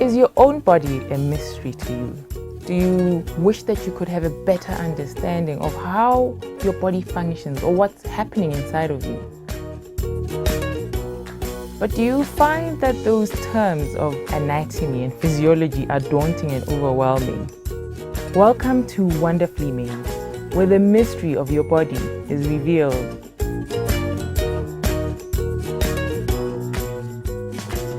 Is your own body a mystery to you? Do you wish that you could have a better understanding of how your body functions or what's happening inside of you? But do you find that those terms of anatomy and physiology are daunting and overwhelming? Welcome to Wonderfully Made, where the mystery of your body is revealed.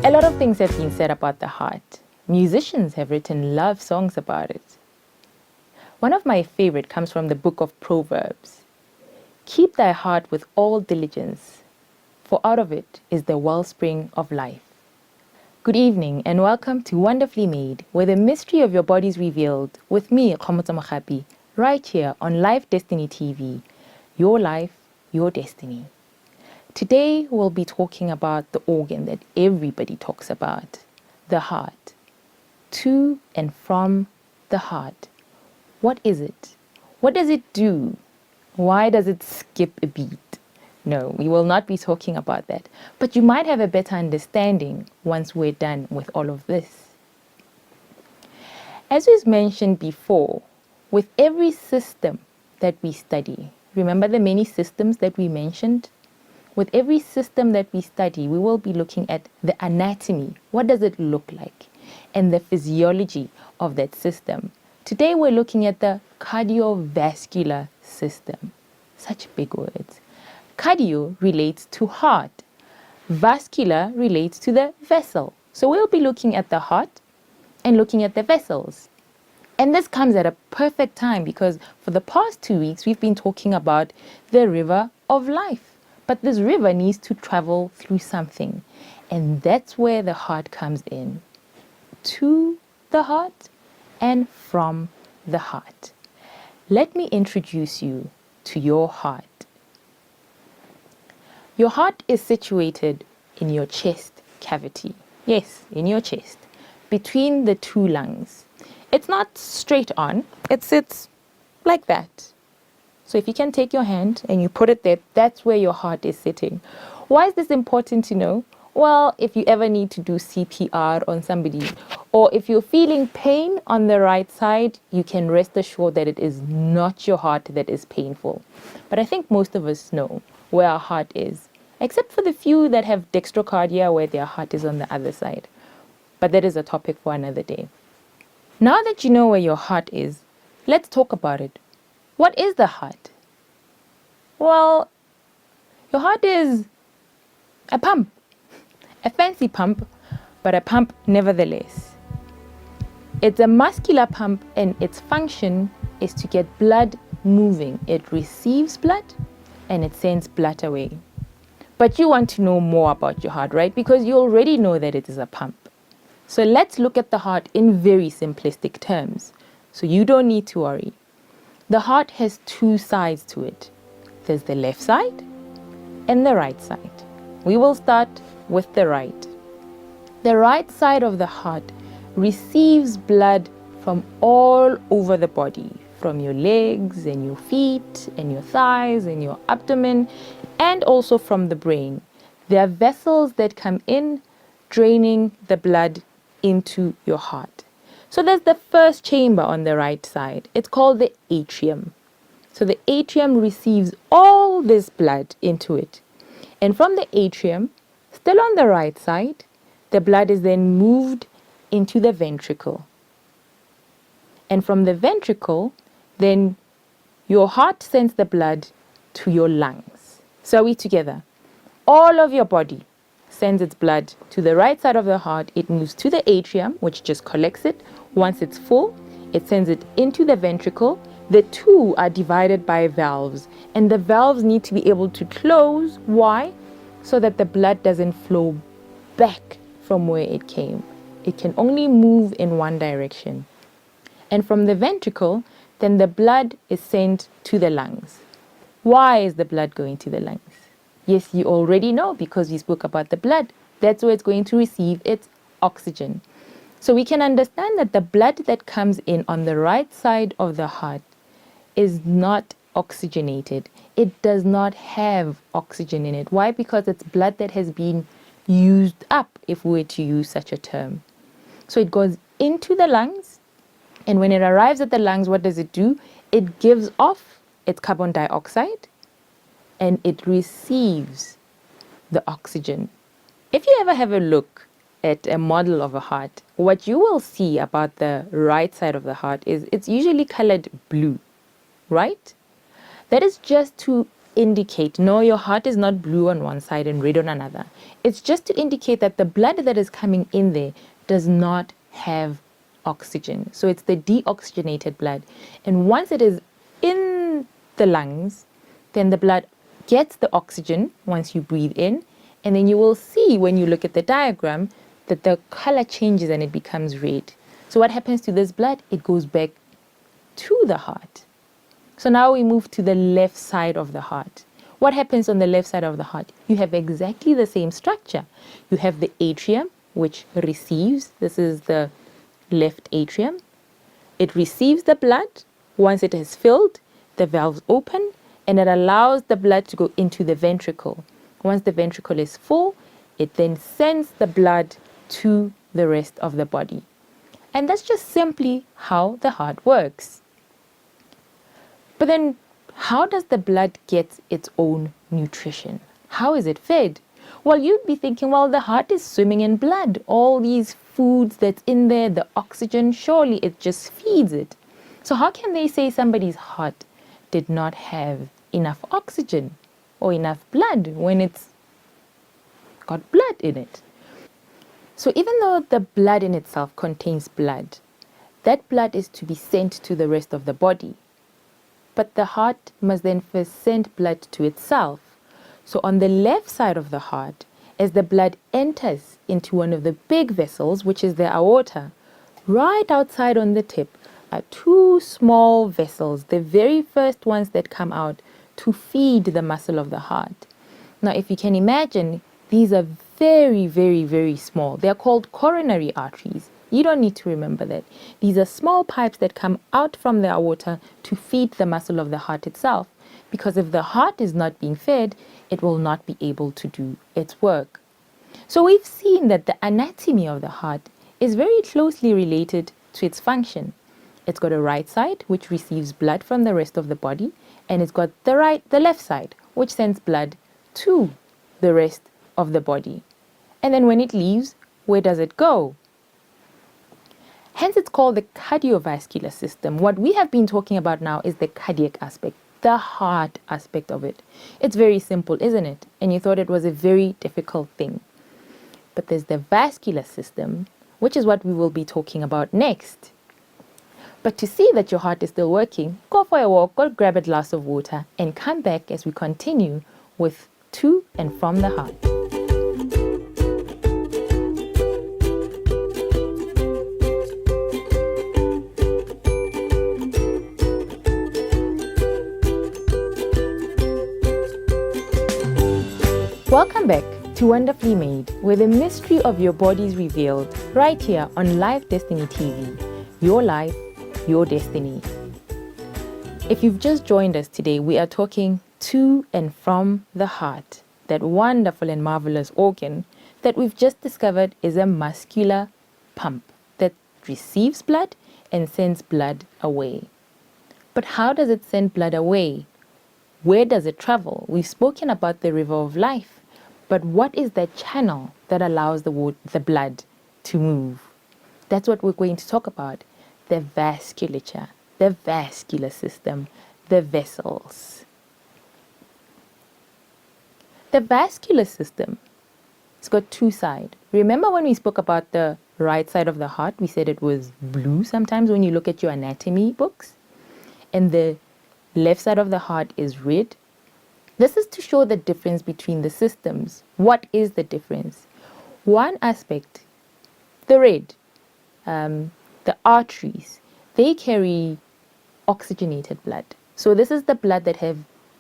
A lot of things have been said about the heart. Musicians have written love songs about it. One of my favorite comes from the book of Proverbs. Keep thy heart with all diligence, for out of it is the wellspring of life. Good evening and welcome to Wonderfully Made, where the mystery of your body is revealed with me, Khomotso Mokgapi, right here on Life Destiny TV. Your life, your destiny. Today we'll be talking about the organ that everybody talks about, the heart. To and from the heart. What is it? What does it do? Why does it skip a beat? No, we will not be talking about that. But you might have a better understanding once we're done with all of this. As was mentioned before, with every system that we study, remember the many systems that we mentioned? With every system that we study, we will be looking at the anatomy. What does it look like? And the physiology of that system. Today we're looking at the cardiovascular system. Such big words. Cardio relates to heart. Vascular relates to the vessel. So we'll be looking at the heart and looking at the vessels. And this comes at a perfect time because for the past 2 weeks we've been talking about the river of life. But this river needs to travel through something. And that's where the heart comes in. To the heart and from the heart. Let me introduce you to your heart. Your heart is situated in your chest cavity. Yes, in your chest, between the two lungs. It's not straight on, it sits like that. So if you can take your hand and you put it there, that's where your heart is sitting. Why is this important to know? Well, if you ever need to do CPR on somebody, or if you're feeling pain on the right side, you can rest assured that it is not your heart that is painful. But I think most of us know where our heart is, except for the few that have dextrocardia where their heart is on the other side. But that is a topic for another day. Now that you know where your heart is, let's talk about it. What is the heart? Well, your heart is a pump. A fancy pump, but a pump nevertheless. It's a muscular pump and its function is to get blood moving. It receives blood and it sends blood away. But you want to know more about your heart, right? Because you already know that it is a pump. So let's look at the heart in very simplistic terms. So you don't need to worry. The heart has two sides to it. There's the left side and the right side. We will start with the right. The right side of the heart receives blood from all over the body, from your legs and your feet and your thighs and your abdomen, and also from the brain. There are vessels that come in, draining the blood into your heart. So there's the first chamber on the right side. It's called the atrium. So the atrium receives all this blood into it. And from the atrium, still on the right side, the blood is then moved into the ventricle. And from the ventricle, then your heart sends the blood to your lungs. So are we together? All of your body sends its blood to the right side of the heart. It moves to the atrium, which just collects it. Once it's full, it sends it into the ventricle. The two are divided by valves, and the valves need to be able to close. Why? So that the blood doesn't flow back from where it came. It can only move in one direction. And from the ventricle, then the blood is sent to the lungs. Why is the blood going to the lungs? Yes, you already know because we spoke about the blood. That's where it's going to receive its oxygen. So we can understand that the blood that comes in on the right side of the heart is not oxygenated. It does not have oxygen in it. Why? Because it's blood that has been used up, if we were to use such a term. So it goes into the lungs, and when it arrives at the lungs, what does it do? It gives off its carbon dioxide and it receives the oxygen. If you ever have a look at a model of a heart, what you will see about the right side of the heart is it's usually colored blue, right? That is just to indicate, no, your heart is not blue on one side and red on another. It's just to indicate that the blood that is coming in there does not have oxygen. So it's the deoxygenated blood. And once it is in the lungs, then the blood gets the oxygen once you breathe in. And then you will see when you look at the diagram that the color changes and it becomes red. So what happens to this blood? It goes back to the heart. So now we move to the left side of the heart. What happens on the left side of the heart? You have exactly the same structure. You have the atrium, which receives, this is the left atrium. It receives the blood. Once it has filled, the valves open and it allows the blood to go into the ventricle. Once the ventricle is full, it then sends the blood to the rest of the body. And that's just simply how the heart works. But then, how does the blood get its own nutrition? How is it fed? Well, you'd be thinking, well, the heart is swimming in blood. All these foods that's in there, the oxygen, surely it just feeds it. So how can they say somebody's heart did not have enough oxygen or enough blood when it's got blood in it? So even though the blood in itself contains blood, that blood is to be sent to the rest of the body. But the heart must then first send blood to itself. So on the left side of the heart, as the blood enters into one of the big vessels, which is the aorta, right outside on the tip are two small vessels, the very first ones that come out to feed the muscle of the heart. Now, if you can imagine, these are very, very, very small. They're called coronary arteries. You don't need to remember that. These are small pipes that come out from the aorta to feed the muscle of the heart itself. Because if the heart is not being fed, it will not be able to do its work. So we've seen that the anatomy of the heart is very closely related to its function. It's got a right side, which receives blood from the rest of the body, and it's got the left side, which sends blood to the rest of the body. And then when it leaves, where does it go? Hence, it's called the cardiovascular system. What we have been talking about now is the cardiac aspect, the heart aspect of it. It's very simple, isn't it? And you thought it was a very difficult thing. But there's the vascular system, which is what we will be talking about next. But to see that your heart is still working, go for a walk, go grab a glass of water, and come back as we continue with To and From the Heart. Welcome back to Wonderfully Made, where the mystery of your body is revealed right here on Live Destiny TV. Your life, your destiny. If you've just joined us today, we are talking to and from the heart, that wonderful and marvelous organ that we've just discovered is a muscular pump that receives blood and sends blood away. But how does it send blood away? Where does it travel? We've spoken about the river of life. But what is that channel that allows the blood to move? That's what we're going to talk about. The vasculature, the vascular system, the vessels. The vascular system, it's got two sides. Remember when we spoke about the right side of the heart, we said it was blue sometimes when you look at your anatomy books. And the left side of the heart is red. This is to show the difference between the systems. What is the difference? One aspect, the red, the arteries, they carry oxygenated blood. So this is the blood that have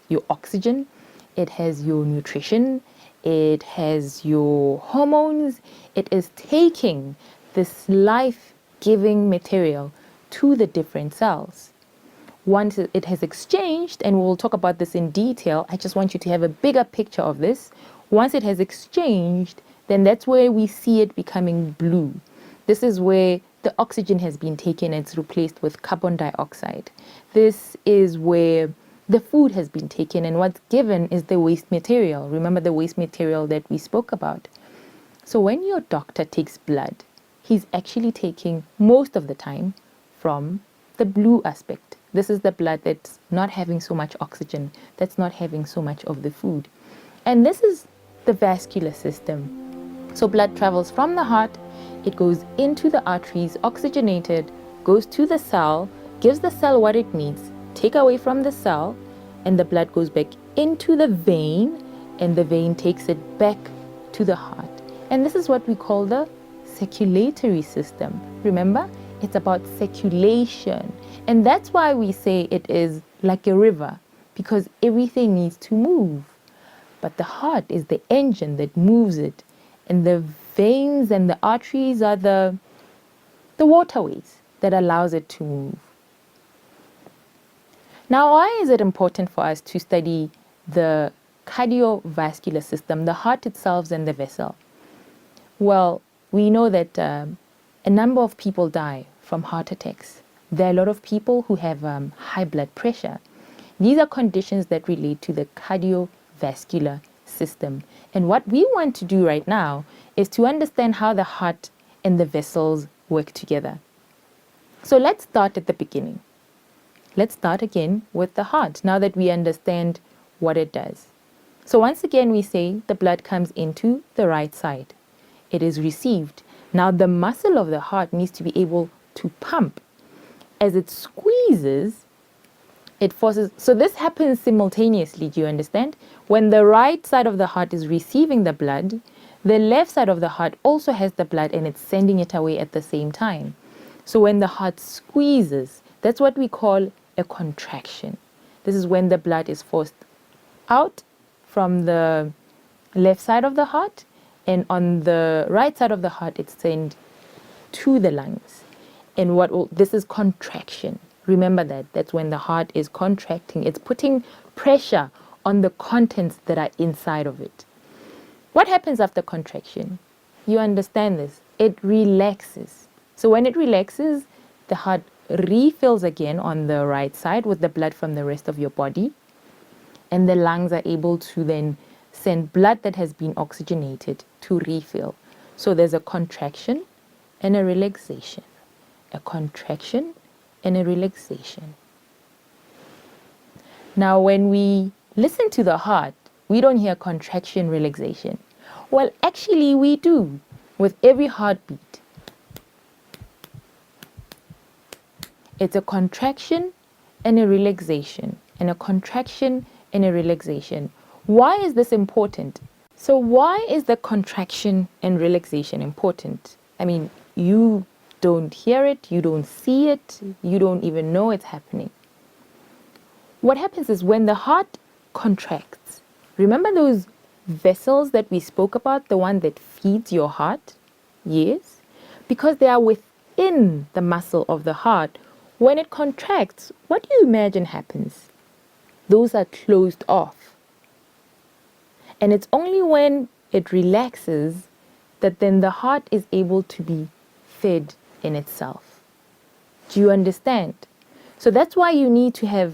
your oxygen, it has your nutrition, it has your hormones, it is taking this life-giving material to the different cells. Once it has exchanged, and we'll talk about this in detail, I just want you to have a bigger picture of this. Once it has exchanged, then that's where we see it becoming blue. This is where the oxygen has been taken and it's replaced with carbon dioxide. This is where the food has been taken and what's given is the waste material. Remember the waste material that we spoke about. So when your doctor takes blood, he's actually taking most of the time from the blue aspect. This is the blood that's not having so much oxygen, that's not having so much of the food. And this is the vascular system. So blood travels from the heart, it goes into the arteries, oxygenated, goes to the cell, gives the cell what it needs, take away from the cell, and the blood goes back into the vein, and the vein takes it back to the heart. And this is what we call the circulatory system. Remember, it's about circulation. And that's why we say it is like a river, because everything needs to move. But the heart is the engine that moves it, and the veins and the arteries are the waterways that allows it to move. Now, why is it important for us to study the cardiovascular system, the heart itself and the vessel? Well, we know that a number of people die from heart attacks. There are a lot of people who have high blood pressure. These are conditions that relate to the cardiovascular system. And what we want to do right now is to understand how the heart and the vessels work together. So let's start at the beginning. Let's start again with the heart, now that we understand what it does. So once again, we say the blood comes into the right side. It is received. Now the muscle of the heart needs to be able to pump. As it squeezes, it forces. So this happens simultaneously, do you understand? When the right side of the heart is receiving the blood, the left side of the heart also has the blood and it's sending it away at the same time. So when the heart squeezes, that's what we call a contraction. This is when the blood is forced out from the left side of the heart, and on the right side of the heart it's sent to the lungs. And this is contraction. Remember that's when the heart is contracting. It's putting pressure on the contents that are inside of it. What happens after contraction? You understand this. It relaxes. So when it relaxes, the heart refills again on the right side with the blood from the rest of your body, and the lungs are able to then send blood that has been oxygenated to refill. So there's a contraction and a relaxation, a contraction and a relaxation. Now when we listen to the heart, we don't hear contraction, relaxation. Well, actually we do. With every heartbeat, it's a contraction and a relaxation, and a contraction and a relaxation. Why is this important? So why is the contraction and relaxation important? I mean, you don't hear it, you don't see it, you don't even know it's happening. What happens is when the heart contracts, remember those vessels that we spoke about, the one that feeds your heart? Yes, because they are within the muscle of the heart. When it contracts, what do you imagine happens? Those are closed off. And it's only when it relaxes that then the heart is able to be fed in itself. Do you understand? So that's why you need to have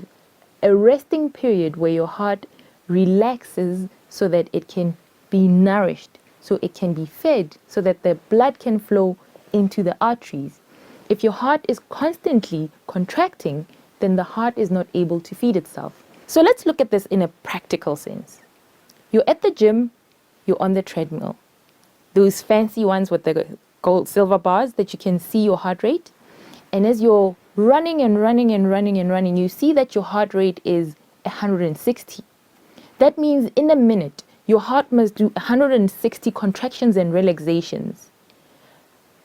a resting period where your heart relaxes so that it can be nourished, so it can be fed, so that the blood can flow into the arteries. If your heart is constantly contracting, then the heart is not able to feed itself. So let's look at this in a practical sense. You're at the gym, you're on the treadmill. Those fancy ones with the gold silver bars that you can see your heart rate. And as you're running and running and running and running, you see that your heart rate is 160. That means in a minute, your heart must do 160 contractions and relaxations.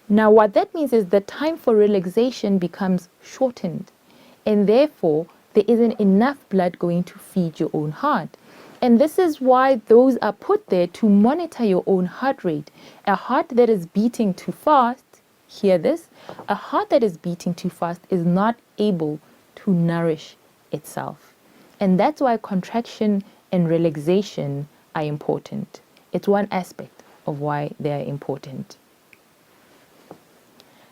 Now, what that means is the time for relaxation becomes shortened, and therefore there isn't enough blood going to feed your own heart. And this is why those are put there to monitor your own heart rate. A heart that is beating too fast, hear this, a heart that is beating too fast is not able to nourish itself. And that's why contraction and relaxation are important. It's one aspect of why they are important.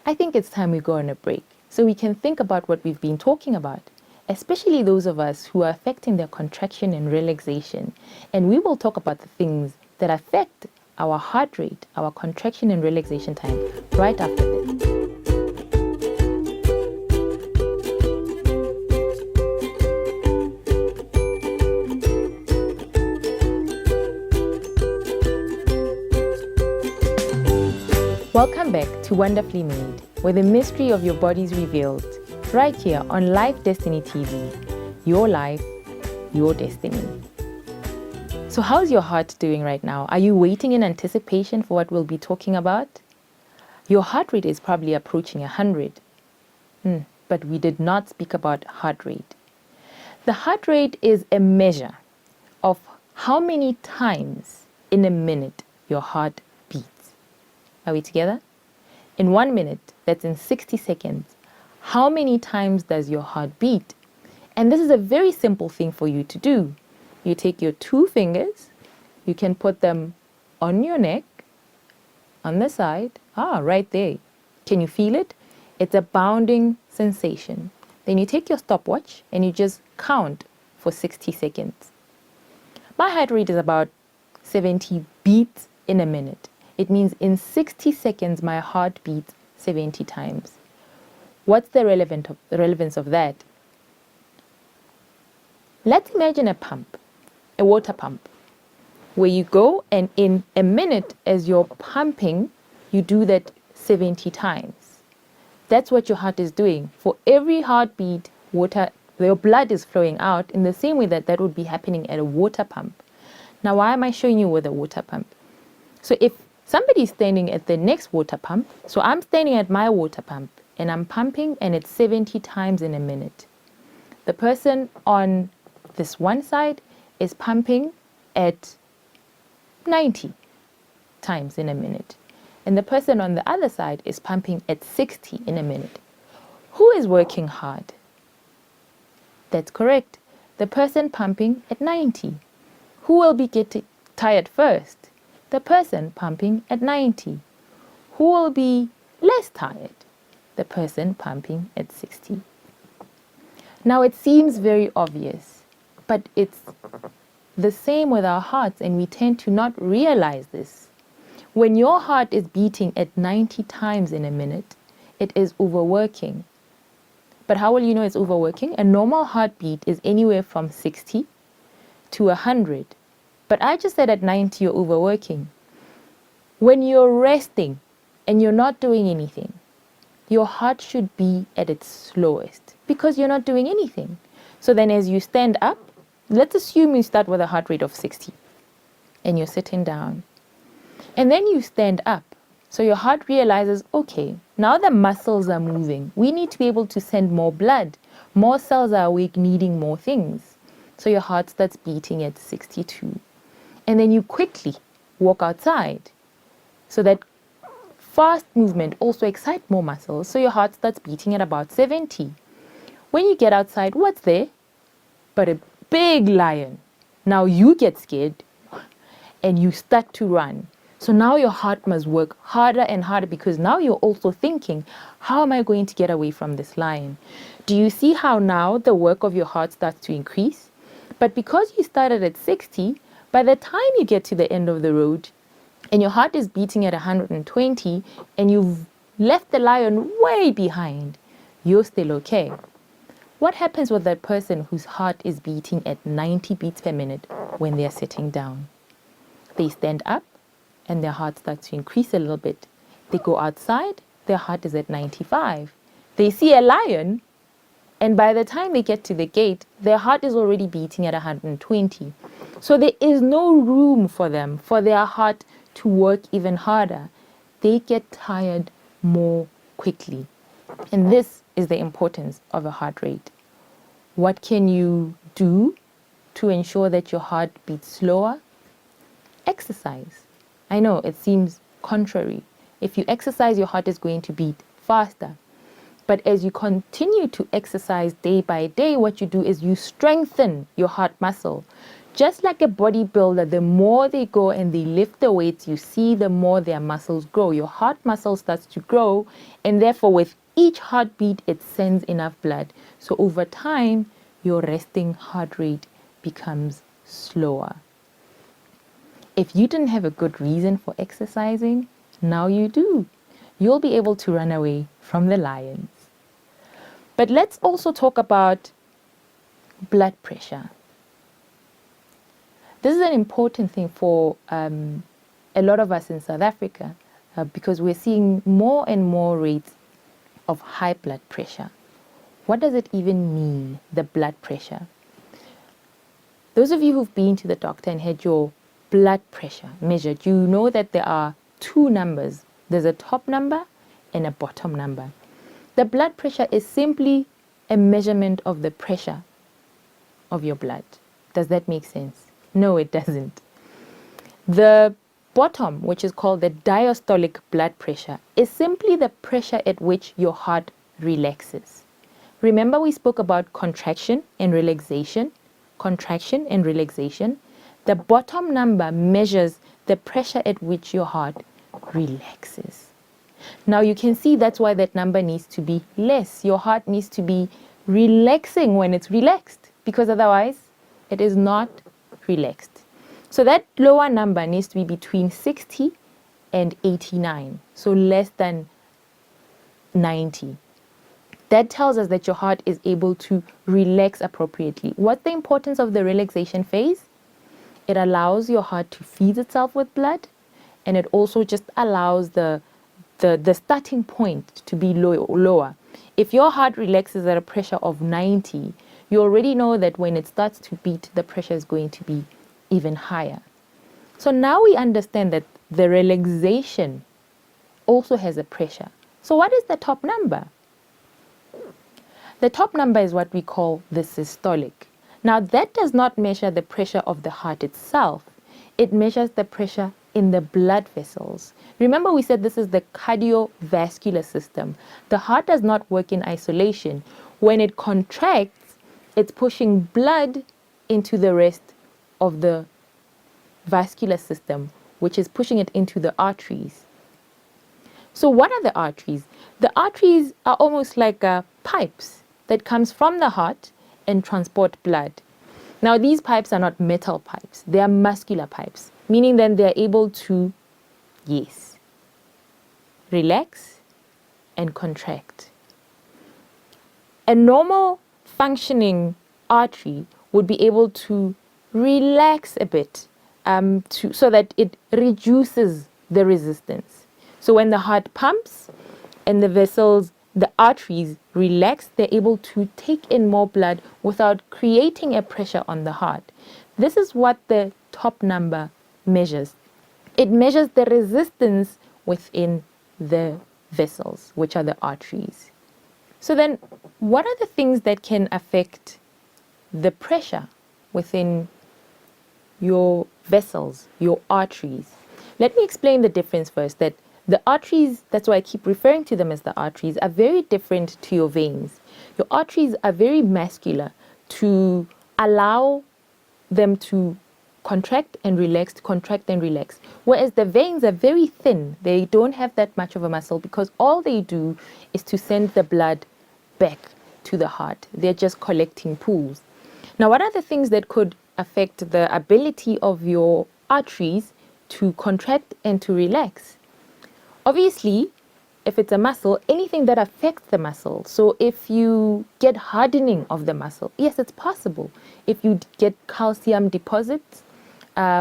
I think it's time we go on a break so we can think about what we've been talking about, especially those of us who are affecting their contraction and relaxation. And we will talk about the things that affect our heart rate, our contraction and relaxation time right after this. Welcome back to Wonderfully Made, where the mystery of your body is revealed, right here on Life Destiny TV. Your life, your destiny. So how's your heart doing right now? Are you waiting in anticipation for what we'll be talking about? Your heart rate is probably approaching 100. But we did not speak about heart rate. The heart rate is a measure of how many times in a minute your heart beats. Are we together? In 1 minute, that's in 60 seconds, how many times does your heart beat? And this is a very simple thing for you to do. You take your 2 fingers, you can put them on your neck, on the side, right there. Can you feel it? It's a bounding sensation. Then you take your stopwatch and you just count for 60 seconds. My heart rate is about 70 beats in a minute. It means in 60 seconds, my heart beats 70 times. What's the relevance of that? Let's imagine a pump, a water pump, where you go and in a minute as you're pumping, you do that 70 times. That's what your heart is doing. For every heartbeat, your blood is flowing out in the same way that would be happening at a water pump. Now, why am I showing you with a water pump? So if somebody's standing at the next water pump, so I'm standing at my water pump and I'm pumping and it's 70 times in a minute. The person on this one side is pumping at 90 times in a minute. And the person on the other side is pumping at 60 in a minute. Who is working hard? That's correct. The person pumping at 90. Who will be getting tired first? The person pumping at 90. Who will be less tired? The person pumping at 60. Now it seems very obvious, but it's the same with our hearts and we tend to not realize this. When your heart is beating at 90 times in a minute, it is overworking. But how will you know it's overworking? A normal heartbeat is anywhere from 60 to 100. But I just said at 90 you're overworking. When you're resting and you're not doing anything, your heart should be at its slowest because you're not doing anything. So then as you stand up, let's assume you start with a heart rate of 60 and you're sitting down. And then you stand up. So your heart realizes, okay, now the muscles are moving. We need to be able to send more blood. More cells are awake needing more things. So your heart starts beating at 62. And then you quickly walk outside. So that fast movement also excites more muscles. So your heart starts beating at about 70. When you get outside, what's there? But a big lion. Now you get scared and you start to run. So now your heart must work harder and harder because now you're also thinking, how am I going to get away from this lion? Do you see how now the work of your heart starts to increase? But because you started at 60, by the time you get to the end of the road and your heart is beating at 120 and you've left the lion way behind, you're still okay. What happens with that person whose heart is beating at 90 beats per minute when they're sitting down? They stand up and their heart starts to increase a little bit. They go outside, their heart is at 95. They see a lion, and by the time they get to the gate, their heart is already beating at 120. So there is no room for them, for their heart to work even harder. They get tired more quickly. And this is the importance of a heart rate. What can you do to ensure that your heart beats slower? Exercise. I know it seems contrary. If you exercise, your heart is going to beat faster. But as you continue to exercise day by day, what you do is you strengthen your heart muscle. Just like a bodybuilder, the more they go and they lift the weights, you see the more their muscles grow. Your heart muscle starts to grow, and therefore with each heartbeat, it sends enough blood. So over time, your resting heart rate becomes slower. If you didn't have a good reason for exercising, now you do. You'll be able to run away from the lions. But let's also talk about blood pressure. This is an important thing for a lot of us in South Africa because we're seeing more and more rates of high blood pressure. What does it even mean, the blood pressure? Those of you who've been to the doctor and had your blood pressure measured, you know that there are two numbers. There's a top number and a bottom number. The blood pressure is simply a measurement of the pressure of your blood. Does that make sense? No, it doesn't. The bottom, which is called the diastolic blood pressure, is simply the pressure at which your heart relaxes. Remember we spoke about contraction and relaxation? Contraction and relaxation. The bottom number measures the pressure at which your heart relaxes. Now you can see that's why that number needs to be less. Your heart needs to be relaxing when it's relaxed, because otherwise it is not relaxed. So that lower number needs to be between 60 and 89, so less than 90. That tells us that your heart is able to relax appropriately. What's the importance of the relaxation phase? It allows your heart to feed itself with blood, and it also just allows the starting point to be lower. If your heart relaxes at a pressure of 90, you already know that when it starts to beat, the pressure is going to be even higher. So now we understand that the relaxation also has a pressure. So what is the top number? The top number is what we call the systolic. Now that does not measure the pressure of the heart itself. It measures the pressure in the blood vessels. Remember we said this is the cardiovascular system. The heart does not work in isolation. When it contracts, it's pushing blood into the rest of the vascular system, which is pushing it into the arteries. So what are the arteries? The arteries are almost like pipes that comes from the heart and transport blood. Now these pipes are not metal pipes, they are muscular pipes, meaning then they are able to, yes, relax and contract. A normal functioning artery would be able to relax a bit so that it reduces the resistance. So when the heart pumps and the vessels, the arteries relax, they're able to take in more blood without creating a pressure on the heart. This is what the top number measures. It measures the resistance within the vessels, which are the arteries. So then, what are the things that can affect the pressure within your vessels, your arteries? Let me explain the difference first, that the arteries, that's why I keep referring to them as the arteries, are very different to your veins. Your arteries are very muscular to allow them to contract and relax, contract and relax. Whereas the veins are very thin. They don't have that much of a muscle because all they do is to send the blood back to the heart. They're just collecting pools. Now, what are the things that could affect the ability of your arteries to contract and to relax? Obviously, if it's a muscle, anything that affects the muscle. So if you get hardening of the muscle, yes, it's possible. If you get calcium deposits,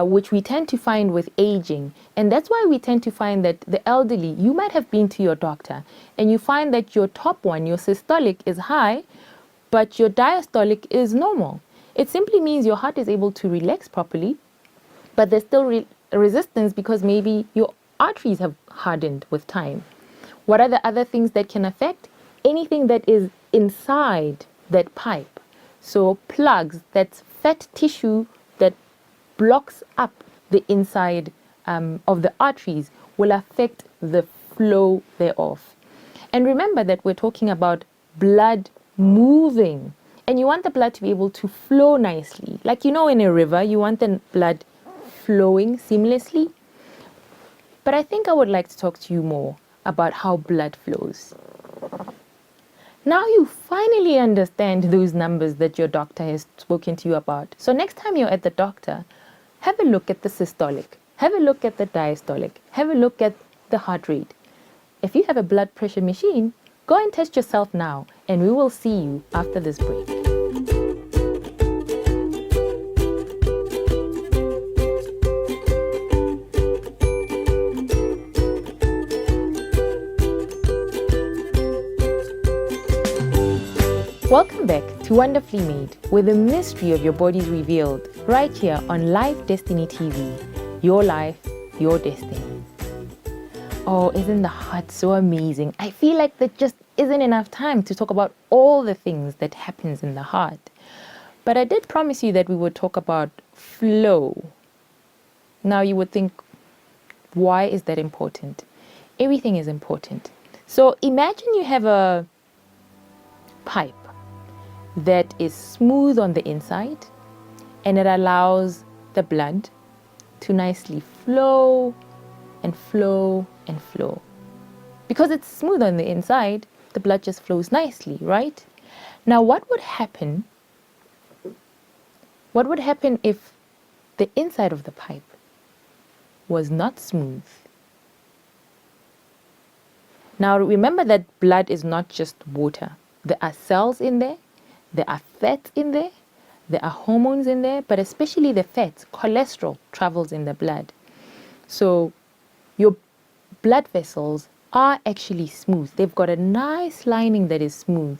which we tend to find with aging. And that's why we tend to find that the elderly, you might have been to your doctor and you find that your top one, your systolic, is high, but your diastolic is normal. It simply means your heart is able to relax properly, but there's still resistance because maybe your arteries have hardened with time. What are the other things that can affect? Anything that is inside that pipe. So plugs, that's fat tissue that blocks up the inside of the arteries, will affect the flow thereof. And remember that we're talking about blood moving. And you want the blood to be able to flow nicely. Like, in a river, you want the blood flowing seamlessly. But I think I would like to talk to you more about how blood flows. Now you finally understand those numbers that your doctor has spoken to you about. So next time you're at the doctor, have a look at the systolic, have a look at the diastolic, have a look at the heart rate. If you have a blood pressure machine, go and test yourself now, and we will see you after this break. Welcome back to Wonderfully Made, where the mystery of your body is revealed, right here on Life Destiny TV. Your life, your destiny. Oh, isn't the heart so amazing? I feel like there just isn't enough time to talk about all the things that happens in the heart. But I did promise you that we would talk about flow. Now you would think, why is that important? Everything is important. So imagine you have a pipe that is smooth on the inside, and it allows the blood to nicely flow and flow and flow. Because it's smooth on the inside, the blood just flows nicely, right? Now what would happen if the inside of the pipe was not smooth? Now remember that blood is not just water. There are cells in there, there are fats in there, there are hormones in there, but especially the fats, cholesterol travels in the blood. So your blood vessels are actually smooth. They've got a nice lining that is smooth.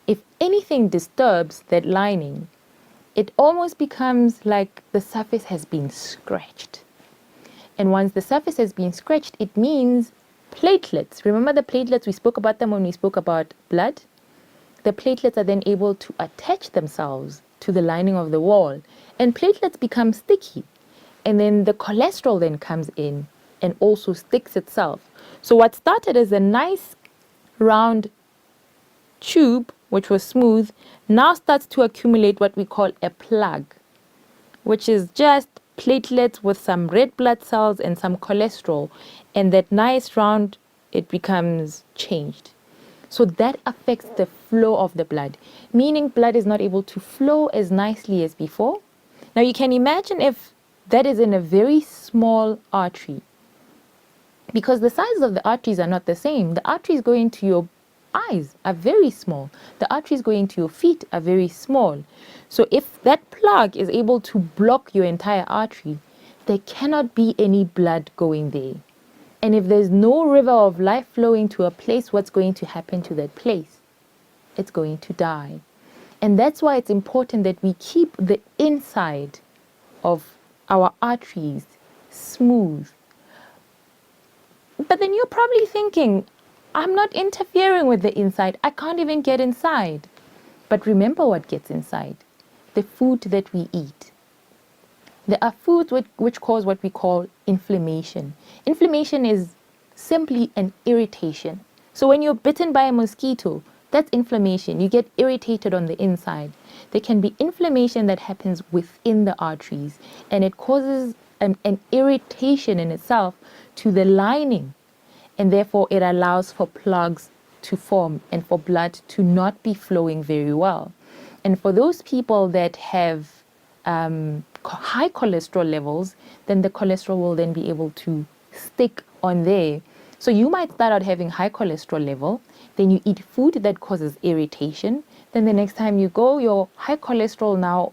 If anything disturbs that lining, it almost becomes like the surface has been scratched. And once the surface has been scratched, it means platelets. Remember the platelets? We spoke about them when we spoke about blood. The platelets are then able to attach themselves to the lining of the wall, and platelets become sticky. And then the cholesterol then comes in and also sticks itself. So what started as a nice round tube, which was smooth, now starts to accumulate what we call a plug, which is just platelets with some red blood cells and some cholesterol. And that nice round, it becomes changed. So that affects the flow of the blood, meaning blood is not able to flow as nicely as before. Now you can imagine if that is in a very small artery, because the sizes of the arteries are not the same. The arteries going to your eyes are very small. The arteries going to your feet are very small. So if that plug is able to block your entire artery, there cannot be any blood going there. And if there's no river of life flowing to a place, what's going to happen to that place? It's going to die. And that's why it's important that we keep the inside of our arteries smooth. But then you're probably thinking, I'm not interfering with the inside. I can't even get inside. But remember what gets inside. The food that we eat. There are foods which cause what we call inflammation. Inflammation is simply an irritation. So when you're bitten by a mosquito, that's inflammation. You get irritated on the inside. There can be inflammation that happens within the arteries, and it causes an irritation in itself to the lining, and therefore it allows for plugs to form and for blood to not be flowing very well. And for those people that have high cholesterol levels, then the cholesterol will then be able to stick on there. So you might start out having high cholesterol level, then you eat food that causes irritation, then the next time you go, your high cholesterol now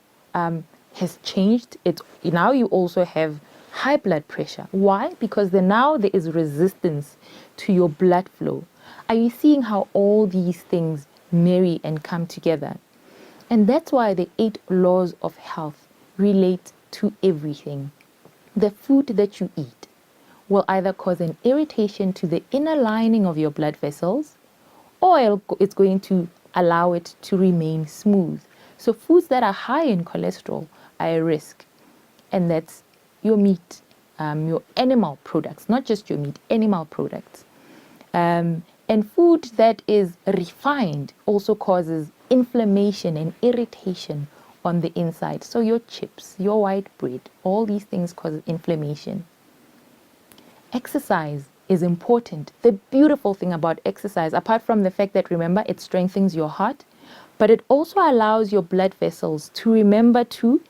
has changed. Now you also have high blood pressure. Why? Because now there is resistance to your blood flow. Are you seeing how all these things marry and come together? And that's why the 8 laws of health relate to everything. The food that you eat will either cause an irritation to the inner lining of your blood vessels, or it's going to allow it to remain smooth. So foods that are high in cholesterol are a risk, and that's your meat, your animal products, not just your meat, animal products. And food that is refined also causes inflammation and irritation on the inside. So your chips, your white bread, all these things cause inflammation. Exercise is important. The beautiful thing about exercise, apart from the fact that, remember, it strengthens your heart, but it also allows your blood vessels to remember to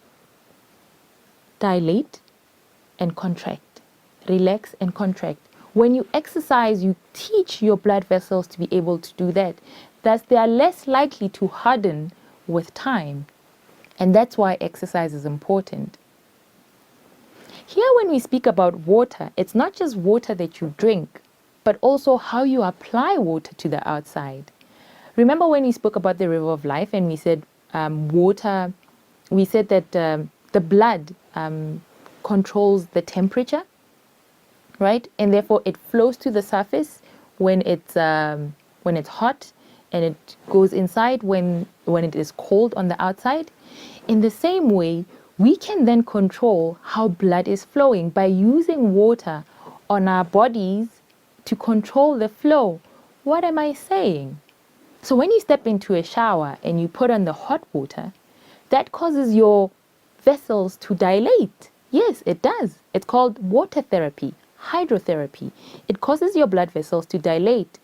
dilate and contract, relax and contract. When you exercise, you teach your blood vessels to be able to do that. Thus, they are less likely to harden with time. And that's why exercise is important. Here, when we speak about water, it's not just water that you drink, but also how you apply water to the outside. Remember when we spoke about the river of life and we said water, we said that the blood controls the temperature, right? And therefore it flows to the surface when it's hot, and it goes inside when it is cold on the outside. In the same way, we can then control how blood is flowing by using water on our bodies to control the flow. What am I saying? So when you step into a shower and you put on the hot water, that causes your vessels to dilate. Yes, it does. It's called water therapy, hydrotherapy. It causes your blood vessels to dilate.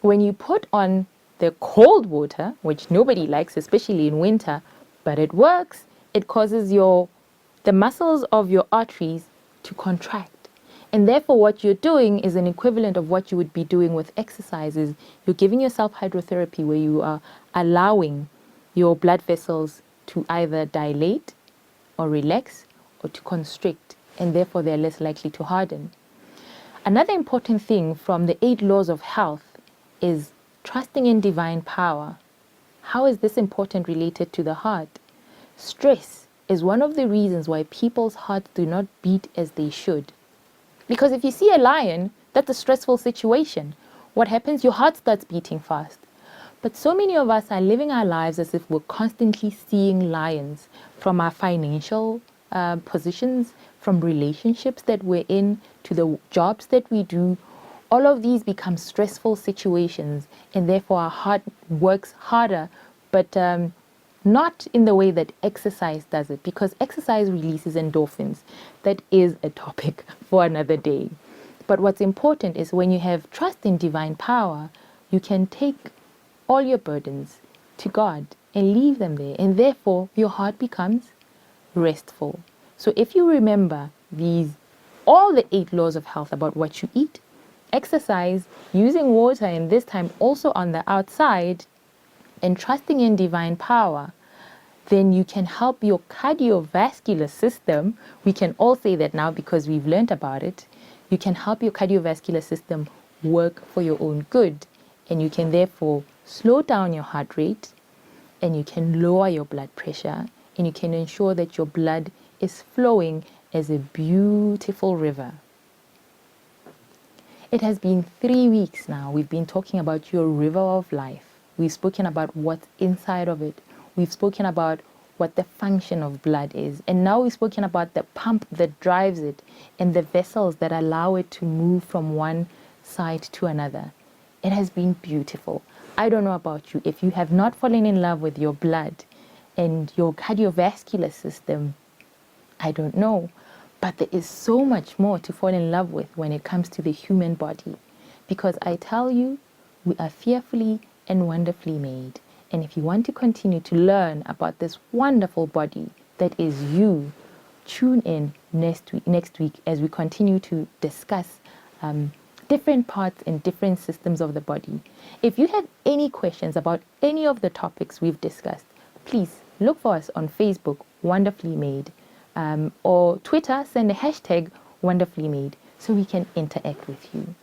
When you put on the cold water, which nobody likes, especially in winter, but it works, it causes the muscles of your arteries to contract. And therefore, what you're doing is an equivalent of what you would be doing with exercises. You're giving yourself hydrotherapy, where you are allowing your blood vessels to either dilate or relax or to constrict, and therefore they're less likely to harden. Another important thing from the 8 laws of health is trusting in divine power. How is this important related to the heart? Stress is one of the reasons why people's hearts do not beat as they should. Because if you see a lion, that's a stressful situation. What happens? Your heart starts beating fast. But so many of us are living our lives as if we're constantly seeing lions, from our financial positions, from relationships that we're in, to the jobs that we do. All of these become stressful situations, and therefore our heart works harder, but not in the way that exercise does it, because exercise releases endorphins. That is a topic for another day. But what's important is when you have trust in divine power, you can take all your burdens to God and leave them there, and therefore your heart becomes restful. So if you remember all the 8 laws of health about what you eat, exercise, using water, and this time also on the outside, and trusting in divine power, then you can help your cardiovascular system. We can all say that now because we've learned about it. You can help your cardiovascular system work for your own good, and you can therefore slow down your heart rate, and you can lower your blood pressure, and you can ensure that your blood is flowing as a beautiful river. It has been 3 weeks now. We've been talking about your river of life. We've spoken about what's inside of it. We've spoken about what the function of blood is. And now we've spoken about the pump that drives it and the vessels that allow it to move from one side to another. It has been beautiful. I don't know about you. If you have not fallen in love with your blood and your cardiovascular system, I don't know. But there is so much more to fall in love with when it comes to the human body. Because I tell you, we are fearfully and wonderfully made. And if you want to continue to learn about this wonderful body that is you, tune in next week as we continue to discuss different parts and different systems of the body. If you have any questions about any of the topics we've discussed, please look for us on Facebook, Wonderfully Made, or Twitter, send a hashtag Wonderfully Made so we can interact with you.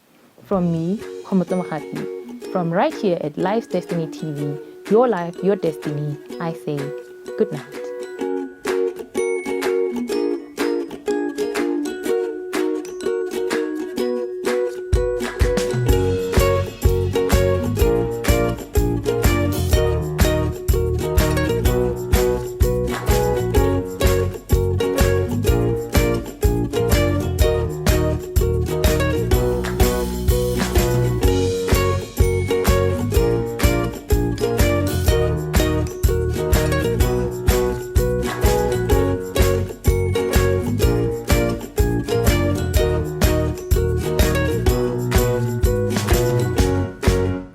From me, Khomotso Mokgadi, from right here at Life's Destiny TV, your life, your destiny, I say good night.